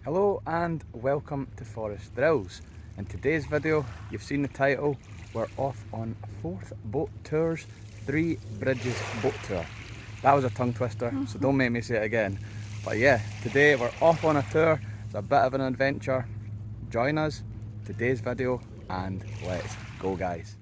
Hello and welcome to Forest Drills. In today's video, you've seen the title, we're off on 4th boat tours, 3 bridges boat tour. That was a tongue twister, so don't make me say it again. But yeah, today we're off on a tour, it's a bit of an adventure. Join us, today's video, and let's go guys.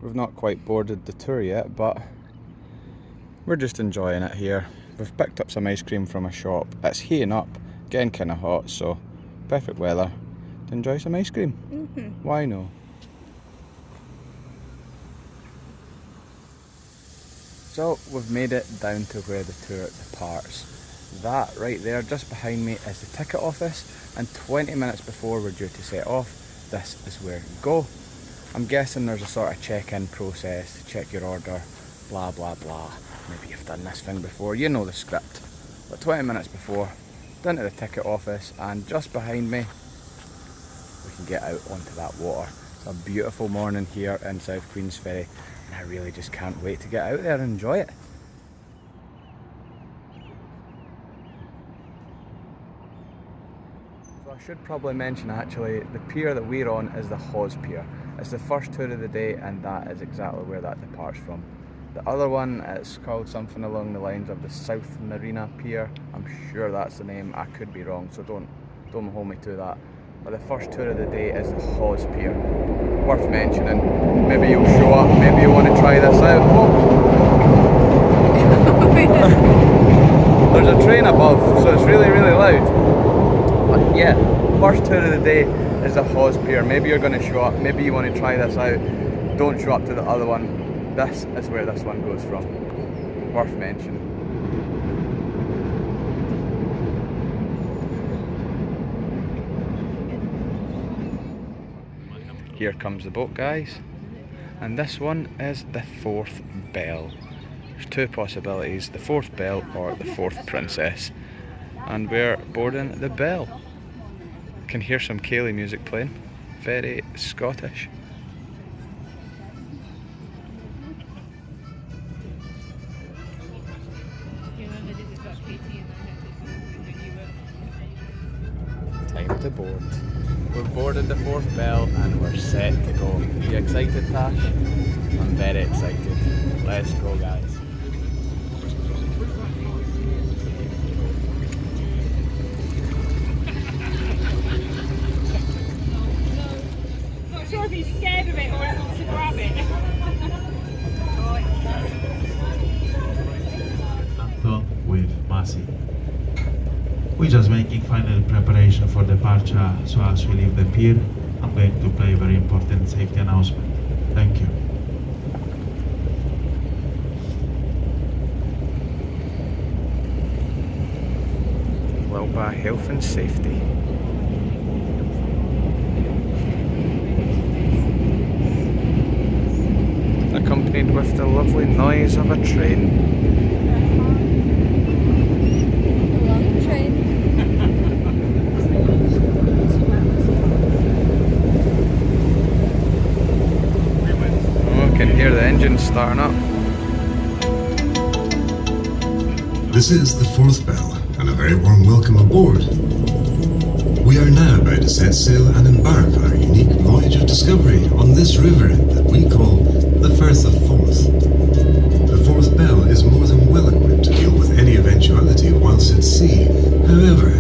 We've not quite boarded the tour yet, but we're just enjoying it here. We've picked up some ice cream from a shop. It's heating up, getting kind of hot, so perfect weather to enjoy some ice cream. Why no? So we've made it down to where the tour departs. That right there, just behind me, is the ticket office, and 20 minutes before we're due to set off, this is where you go. I'm guessing there's a sort of check-in process, check your order, blah blah blah. Maybe you've done this thing before, you know the script. But 20 minutes before, down to the ticket office, and just behind me, we can get out onto that water. It's a beautiful morning here in South Queensferry, and I really just can't wait to get out there and enjoy it. So I should probably mention actually, the pier that we're on is the Hawes Pier. It's the first tour of the day, and that is exactly where that departs from. The other one, it's called something along the lines of the South Marina Pier. I'm sure that's the name, I could be wrong, so don't hold me to that. But the first tour of the day is the Hawes Pier. Worth mentioning. Maybe you'll show up, maybe you want to try this out. There's a train above, so it's really loud. But yeah, first tour of the day is the Hawes Pier. Maybe you're going to show up, maybe you want to try this out. Don't show up to the other one. This is where this one goes from. Worth mentioning. Here comes the boat, guys. And this one is the 4th Belle. There's 2 possibilities, the 4th Belle or the 4th Princess. And we're boarding the Belle. Can hear some Kaylee music playing, very Scottish. Time to board. We've boarded the 4th Belle and we're set to go. Are you excited, Tash? I'm very excited. Let's go, guys. Sure if he's scared of it or he wants to grab it. Anton with Massey. We're just making final preparation for departure, so as we leave the pier, I'm going to play a very important safety announcement. Thank you. Well, by health and safety. Accompanied with the lovely noise of a train. A long train. Oh, I can hear the engine starting up. This is the 4th Belle, and a very warm welcome aboard. We are now about to set sail and embark on our unique voyage of discovery on this river that we call the Firth of Forth. The 4th Belle is more than well equipped to deal with any eventuality whilst at sea. However,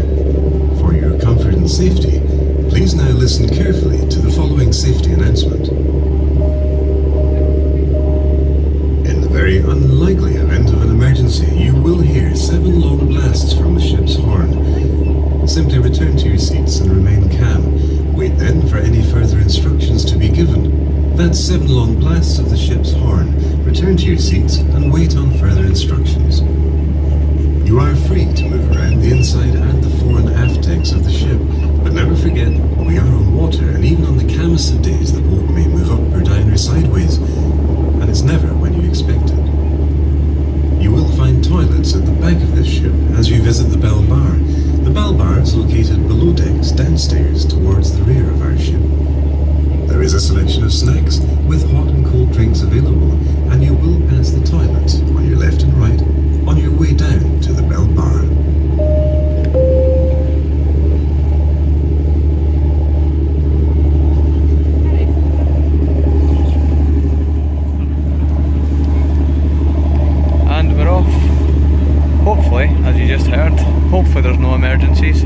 for your comfort and safety, please now listen carefully to the following safety announcement. In the very unlikely event of an emergency, you will hear 7 long blasts from the ship's horn. Simply return to your seats and remain calm. Wait then for any further instructions to be given. That's 7 long blasts of the ship's horn. Return to your seats and wait on further instructions. You are free to move around the inside and the fore and aft decks of the ship, but never forget, we are on water and even on the downstairs towards the rear of our ship. There is a selection of snacks with hot and cold drinks available, and you will pass the toilet on your left and right on your way down to the Bell Bar. And we're off. Hopefully, as you just heard, hopefully there's no emergencies.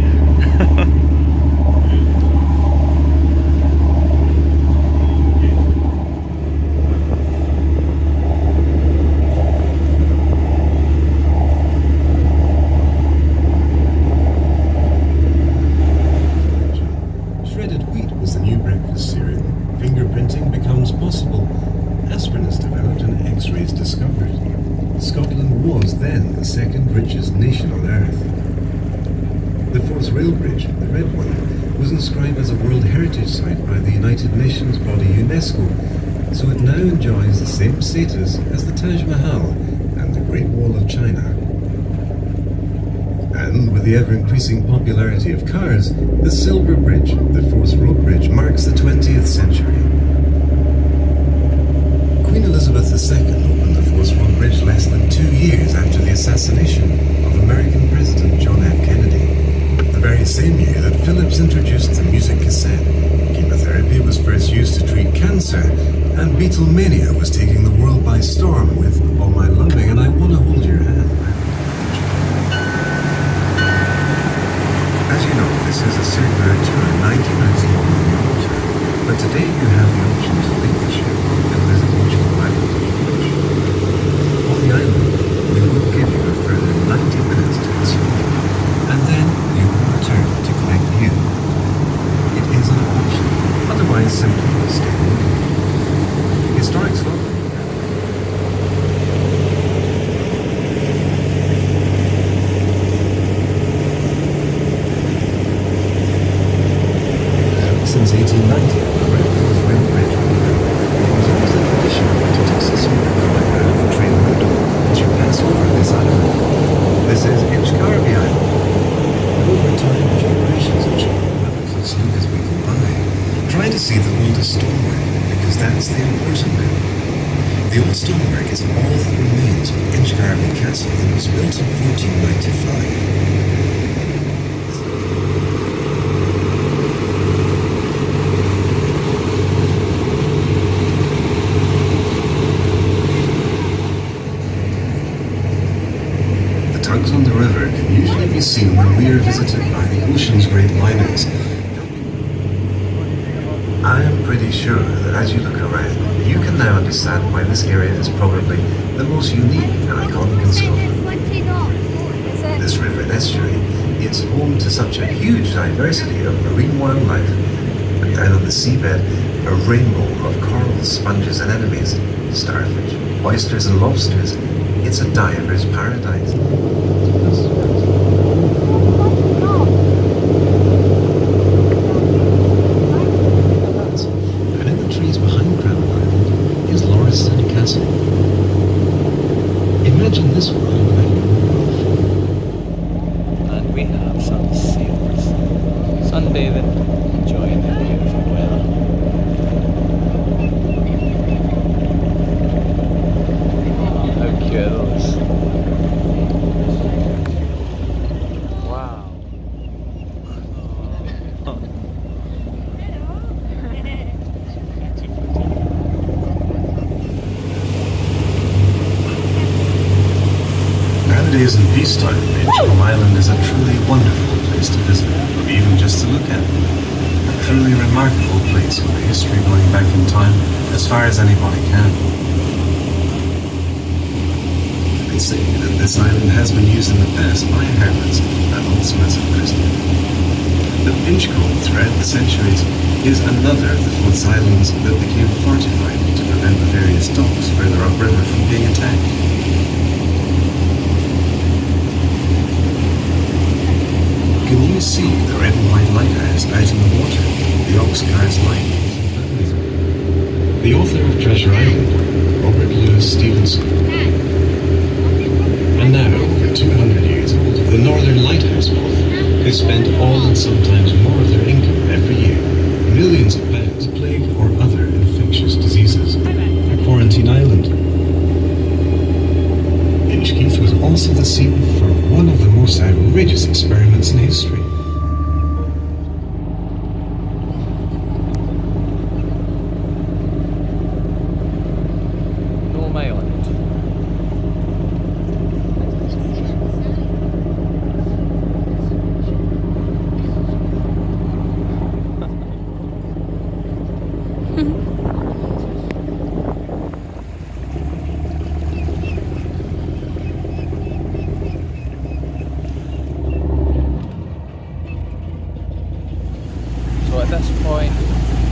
Shredded wheat was the new breakfast cereal. Fingerprinting becomes possible. Aspirin is developed and X-rays discovered. Scotland was then the second richest nation on earth. The Forth Rail Bridge, the red one, was inscribed as a World Heritage Site by the United Nations body UNESCO, so it now enjoys the same status as the Taj Mahal and the Great Wall of China. And with the ever-increasing popularity of cars, the Silver Bridge, the Forth Road Bridge, marks the 20th century. Queen Elizabeth II opened the Forth Road Bridge less than 2 years after the assassination of American President John F. Kennedy. The very same year that Philips introduced the music cassette, chemotherapy was first used to treat cancer, and Beatlemania was taking the world by storm with All My Loving and I Wanna Hold Your Hand. As you know, this is a circular tour, 90 minutes long on the water, but today you have the option to leave the ship and visit each island if you wish. On the island, we will give you a further 90 minutes to explore, and then you will return to collect you. It is an option, otherwise simply stay looking. Historic Scotland. Since 1890, the Red Forth Rail Bridge was always the tradition to successfully climb out of the train window as you pass over this island. This is Inchcarvey Island. And over time, generations of children have a close look as we go by, try to see the oldest stonework, because that's the important bit. The old stonework is all that remains of Inchcarvey Castle that was built in 1495. Tugs on the river can usually be seen when we are visited by the ocean's great liners. I am pretty sure that as you look around, you can now understand why this area is probably the most unique and iconic in Scotland. This river and estuary is home to such a huge diversity of marine wildlife, and down on the seabed, a rainbow of corals, sponges and anemones, starfish, oysters and lobsters. It's a diver's paradise. And in the trees behind Crown Island is Lauriston Castle. Imagine this world without your roof. And we have some sailors sunbathing, enjoying the beautiful weather. How cute are those? Wow. Nowadays in peacetime, Inchcolm Island is a truly wonderful place to visit, or even just to look at. A truly remarkable place with a history going back in time as far as anybody can. They say that this island has been used in the past by hermits and also as a prison. The Inchcolm throughout the centuries is another of the Forth Islands that became fortified to prevent the various docks further upriver from being attacked. Can you see the red and white lighthouse out in the water, the Oxcar's Light? The author of Treasure Island, Robert Louis Stevenson. And now, over 200 years old, the Northern Lighthouse Moth has spent all and sometimes more of their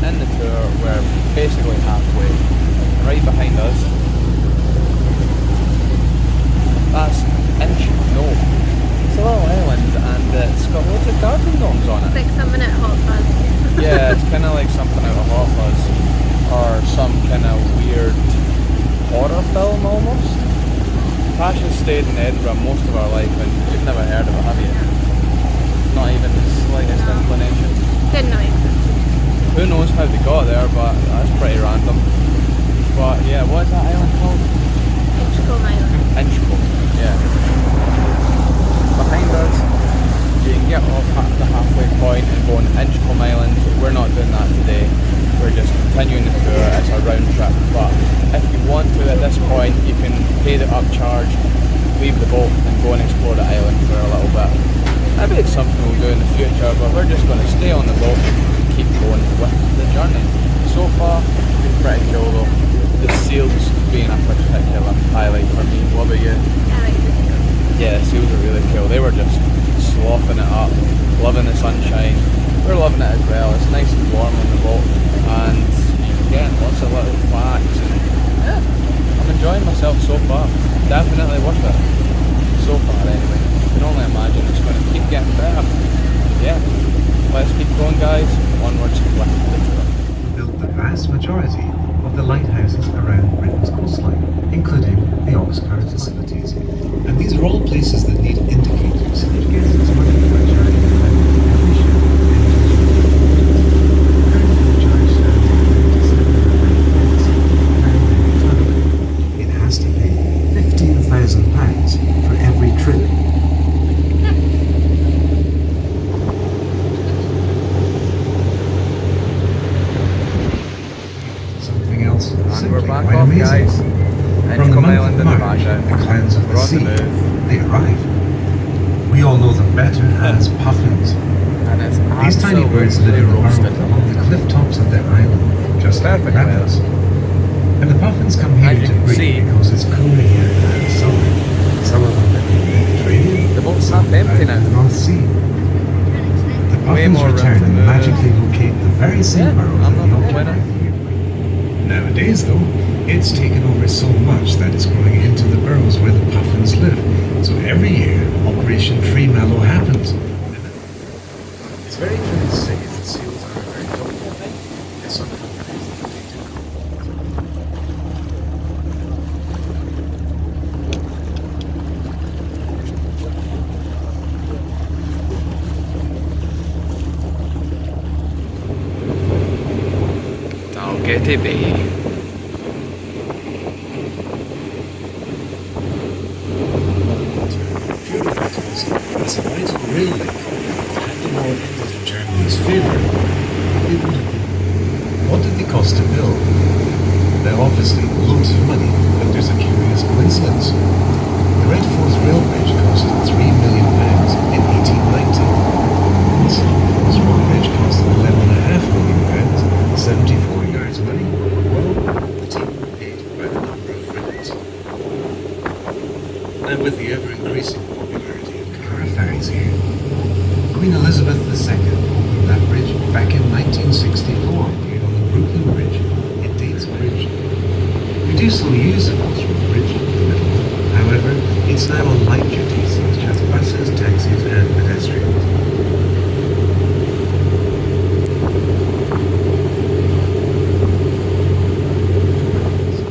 in the tour, we're basically halfway. Right behind us, that's Inchno. It's a little island and it's got loads of garden gnomes on It's it. like something at Hot Fuzz. Yeah, it's kind of like something out of Hot Fuzz or some kind of weird horror film almost. Tasha's stayed in Edinburgh most of our life and you've never heard of it, have you? Not even the slightest inclination. Didn't know it. Who knows how they got there, but that's pretty random. But yeah, what is that island called? Inchcombe Island. Inchcombe, yeah. Behind us, you can get off at the halfway point and go on Inchcombe Island. We're not doing that today. We're just continuing the tour. It's a round trip. But if you want to, at this point, you can pay the upcharge, leave the boat, and go and explore the island for a little bit. Maybe it's something we'll do in the future, but we're just going to stay on the boat and keep going with the journey. So far, it's been pretty cool though. The seals being a particular highlight for me. What about you? I like the seal. Yeah, the seals are really cool. They were just sloughing it up, loving the sunshine. We're loving it as well. It's nice and warm on the boat, and you're getting lots of little facts. And yeah, I'm enjoying myself so far. Definitely worth it. So far, anyway. I can only imagine it's going to keep getting better. Yeah, let's keep going, guys. Onwards with the tour. Built the vast majority of the lighthouses around Britain's coastline, including the Oxford facilities. And these are all places that need indicators that guests money for charging the admission. It has to pay £15,000 for every trip. And we're back off, guys. From the Inchcombe month Island of in the March, background. the clans of We're the on sea, the move. they arrive. We all know them better as puffins. And it's These tiny birds live in the roasted. burrow along the cliff tops of their island, just like Perfect rabbits. And the puffins come here As you to can breed see, because it's cooler here in the summer. Some of them live in the Mediterranean, the boat's some half empty out in the now. North Sea. The Way puffins more room return to and move. magically locate the very same Yeah, burrow I'm that not they complaining. occupy here. Nowadays, though, it's taken over so much that it's growing into the burrows where the puffins live. So every year, Operation Tree Mallow happens. It's very true to say that seals are a very helpful thing. In some countries, they do. Dalgety Bay. As a vital rail link, had the war ended in Germany's favour, it would have been. What did they cost to build? They're obviously loads of money, but there's a curious coincidence. The Red Forth Rail Bridge cost £3 million in 1890. The South Queensferry Bridge cost £11.5 million, 74 yards money. Well, the team were paid by the number of ribbons. And with the ever-increasing popularity of car ferries here, Queen Elizabeth II opened that bridge back in 1964 here on the Brooklyn Bridge. It dates bridge. We do still use the Portsmouth Bridge in the middle. However, it's now on light duty such as buses, taxis and pedestrians.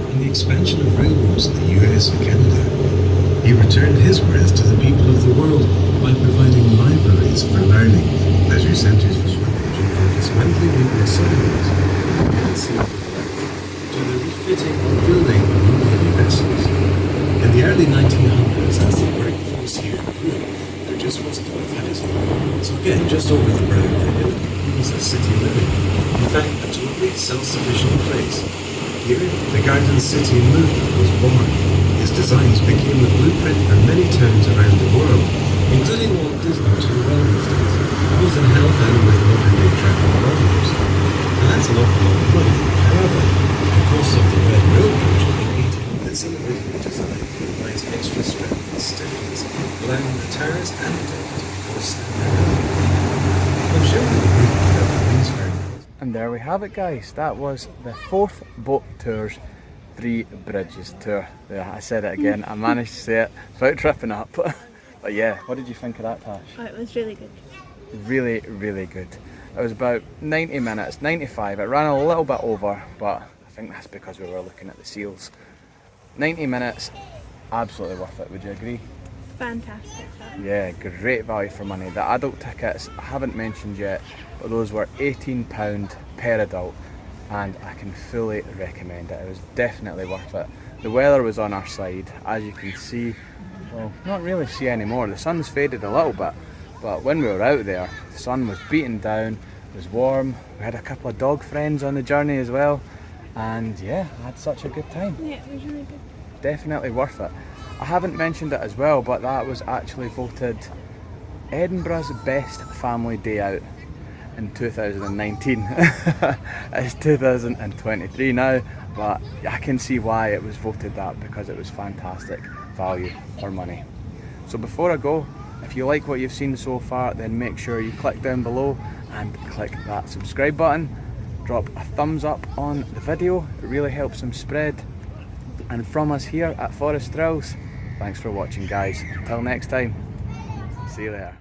And the expansion of railroads in the US and Canada, he returned his worth to the people of the world by providing libraries for learning, leisure centres for swimming, from dismantling nuclear submarines and sea to the refitting and building of new Navy vessels. In the early 1900s, as the workforce here grew, there just wasn't enough housing. So again, just over the brow of the hill was a city living. In fact, a totally self-sufficient place. Here, the Garden City movement was born. His designs became the blueprint for many towns around the world, including Walt Disney to the well these days, both in health and with modern-day traffic volumes. Now that's an awful lot of money. However, the cost of the Red Rail Bridge indicated this innovative design provides extra strength and stiffness, allowing the tires and the deck to be more standard. I'm showing you the bridge that the Queensferry. And there we have it, guys. That was the 4th boat tours, 3 bridges tour. Yeah, I said it again. I managed to say it without tripping up. But yeah, what did you think of that, Tash? Oh, it was really good. Really, really good. It was about 90 minutes, 95. It ran a little bit over, but I think that's because we were looking at the seals. 90 minutes, absolutely worth it. Would you agree? Fantastic. Yeah, great value for money. The adult tickets I haven't mentioned yet, but those were £18 per adult, and I can fully recommend it. It was definitely worth it. The weather was on our side, as you can see. Well, not really see anymore. The sun's faded a little bit, but when we were out there, the sun was beating down, it was warm. We had a couple of dog friends on the journey as well, and yeah, I had such a good time. Yeah, it was really good. Definitely worth it. I haven't mentioned it as well, but that was actually voted Edinburgh's best family day out in 2019. It's 2023 now, but I can see why it was voted that, because it was fantastic value for money. So before I go, if you like what you've seen so far, then make sure you click down below and click that subscribe button. Drop a thumbs up on the video, it really helps them spread. And from us here at Forest Thrills, thanks for watching, guys. Until next time, see you later.